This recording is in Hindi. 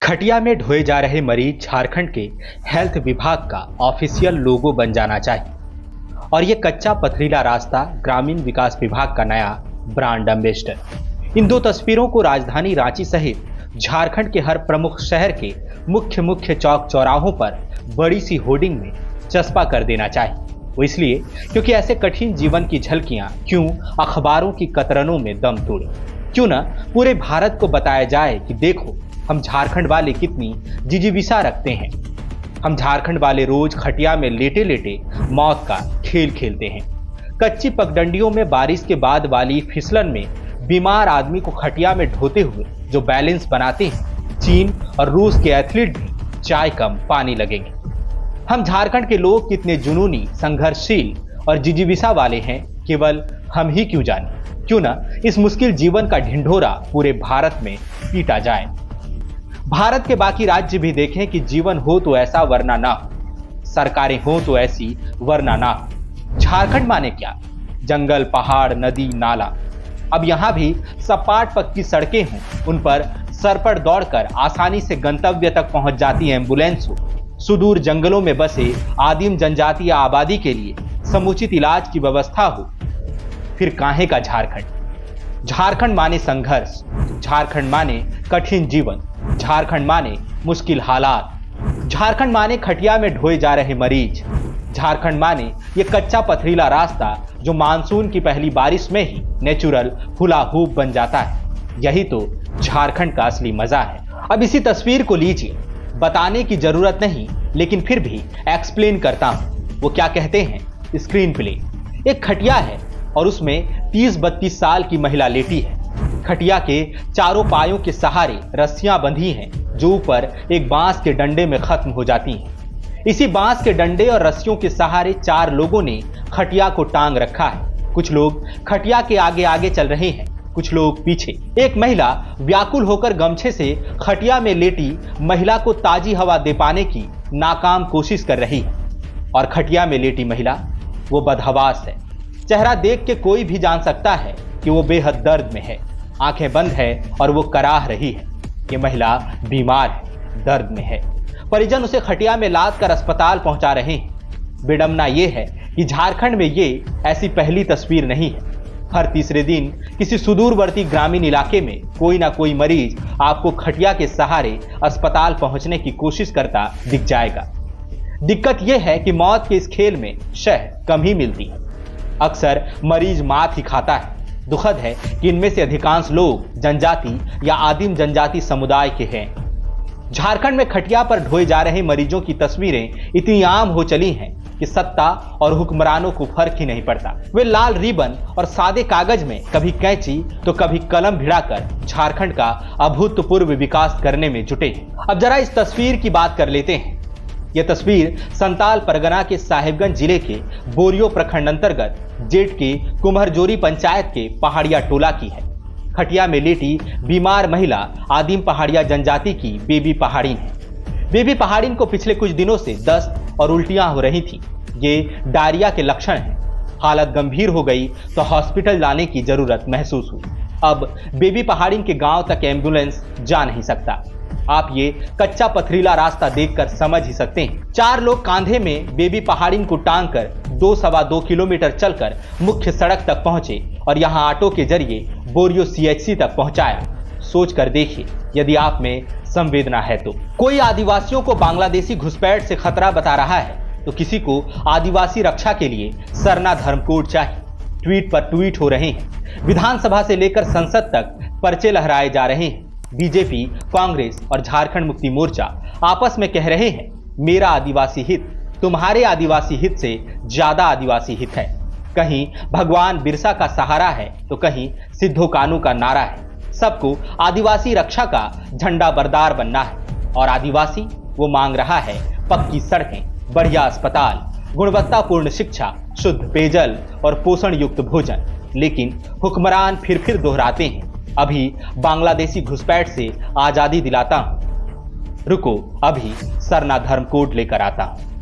खटिया में ढोए जा रहे मरीज झारखंड के हेल्थ विभाग का ऑफिशियल लोगो बन जाना चाहिए और ये कच्चा पथरीला रास्ता ग्रामीण विकास विभाग का नया ब्रांड एम्बेसडर। इन दो तस्वीरों को राजधानी रांची सहित झारखंड के हर प्रमुख शहर के मुख्य चौक चौराहों पर बड़ी सी होर्डिंग में चस्पा कर देना चाहिए। वो इसलिए क्योंकि ऐसे कठिन जीवन की झलकियां क्यों अखबारों की कतरनों में दम तोड़े, क्यों ना पूरे भारत को बताया जाए कि देखो हम झारखंड वाले कितनी जिजीविसा रखते हैं। हम झारखंड वाले रोज खटिया में लेटे लेटे मौत का खेल खेलते हैं। कच्ची पगडंडियों में बारिश के बाद वाली फिसलन में बीमार आदमी को खटिया में ढोते हुए जो बैलेंस बनाते हैं, चीन और रूस के एथलीट भी चाय कम पानी लगेंगे। हम झारखंड के लोग कितने जुनूनी, संघर्षशील और जिजीविसा वाले हैं, केवल हम ही क्यों जाने। क्यों ना इस मुश्किल जीवन का ढिंढोरा पूरे भारत में पीटा जाए। भारत के बाकी राज्य भी देखें कि जीवन हो तो ऐसा वरना ना हो, सरकारें हो तो ऐसी वरना ना हो। झारखंड माने क्या, जंगल, पहाड़, नदी, नाला। अब यहां भी सपाट पक्की सड़कें हों, उन पर सरपट दौड़कर आसानी से गंतव्य तक पहुंच जाती एम्बुलेंस हो, सुदूर जंगलों में बसे आदिम जनजातीय आबादी के लिए समुचित इलाज की व्यवस्था हो, फिर काहे का झारखंड। झारखंड माने संघर्ष, झारखंड माने कठिन जीवन, झारखंड माने मुश्किल हालात, झारखंड माने खटिया में ढोए जा रहे मरीज, झारखंड माने ये कच्चा पथरीला रास्ता जो मानसून की पहली बारिश में ही नेचुरल हुला हूप बन जाता है। यही तो झारखंड का असली मजा है। अब इसी तस्वीर को लीजिए, बताने की जरूरत नहीं लेकिन फिर भी एक्सप्लेन करता हूं। वो क्या कहते हैं, स्क्रीन प्ले। एक खटिया है और उसमें 30-32 साल की महिला लेटी है। खटिया के चारों पायों के सहारे रस्सियां बंधी हैं जो ऊपर एक बांस के डंडे में खत्म हो जाती हैं। इसी बांस के डंडे और रस्सियों के सहारे 4 लोगों ने खटिया को टांग रखा है। कुछ लोग खटिया के आगे आगे चल रहे हैं, कुछ लोग पीछे। एक महिला व्याकुल होकर गमछे से खटिया में लेटी महिला को ताजी हवा दे पाने की नाकाम कोशिश कर रही है और खटिया में लेटी महिला वो बदहवास है। चेहरा देख के कोई भी जान सकता है कि वो बेहद दर्द में है। आंखें बंद है और वो कराह रही है। ये महिला बीमार है, दर्द में है। परिजन उसे खटिया में लाद कर अस्पताल पहुंचा रहे हैं। विडंबना ये है कि झारखंड में ये ऐसी पहली तस्वीर नहीं है। हर तीसरे दिन किसी सुदूरवर्ती ग्रामीण इलाके में कोई ना कोई मरीज आपको खटिया के सहारे अस्पताल पहुंचने की कोशिश करता दिख जाएगा। दिक्कत यह है कि मौत के इस खेल में शह कम ही मिलती है। अक्सर मरीज मात ही खाता है। दुखद है कि इनमें से अधिकांश लोग जनजाति या आदिम जनजाति समुदाय के हैं। झारखंड में खटिया पर ढोए जा रहे मरीजों की तस्वीरें इतनी आम हो चली हैं कि सत्ता और हुक्मरानों को फर्क ही नहीं पड़ता। वे लाल रिबन और सादे कागज में कभी कैंची तो कभी कलम भिड़ाकर झारखंड का अभूतपूर्व विकास करने में जुटे हैं। अब जरा इस तस्वीर की बात कर लेते हैं। यह तस्वीर संताल परगना के साहिबगंज जिले के बोरियो प्रखंड अंतर्गत जेठ के कुम्हरजोरी पंचायत के पहाड़िया टोला की है। खटिया में लेटी बीमार महिला आदिम पहाड़िया जनजाति की बेबी पहाड़ीन है। बेबी पहाड़ीन को पिछले कुछ दिनों से दस्त और उल्टियां हो रही थी। ये डायरिया के लक्षण हैं। हालत गंभीर हो गई तो हॉस्पिटल लाने की जरूरत महसूस हुई। अब बेबी पहाड़ीन के गांव तक एम्बुलेंस जा नहीं सकता। आप ये कच्चा पथरीला रास्ता देखकर समझ ही सकते हैं। 4 लोग कांधे में बेबी पहाड़ीन को टांग कर 2-2.25 किलोमीटर चलकर मुख्य सड़क तक पहुंचे और यहां ऑटो के जरिए बोरियो CHC तक पहुंचाया। सोच कर देखिए, यदि आप में संवेदना है तो। कोई आदिवासियों को बांग्लादेशी घुसपैठ से खतरा बता रहा है तो किसी को आदिवासी रक्षा के लिए सरना धर्म कोड चाहिए। ट्वीट पर ट्वीट हो रहे हैं। विधानसभा से लेकर संसद तक पर्चे लहराए जा रहे हैं। बीजेपी, कांग्रेस और झारखंड मुक्ति मोर्चा आपस में कह रहे हैं, मेरा आदिवासी हित तुम्हारे आदिवासी हित से ज्यादा आदिवासी हित है। कहीं भगवान बिरसा का सहारा है तो कहीं सिद्धो कानू का नारा है। सबको आदिवासी रक्षा का झंडा बरदार बनना है और आदिवासी वो मांग रहा है पक्की सड़कें, बढ़िया अस्पताल, गुणवत्तापूर्ण शिक्षा, शुद्ध पेयजल और पोषण युक्त भोजन। लेकिन हुक्मरान फिर दोहराते हैं, अभी बांग्लादेशी घुसपैठ से आजादी दिलाता हूं, रुको अभी सरना धर्म कोड लेकर आता हूं।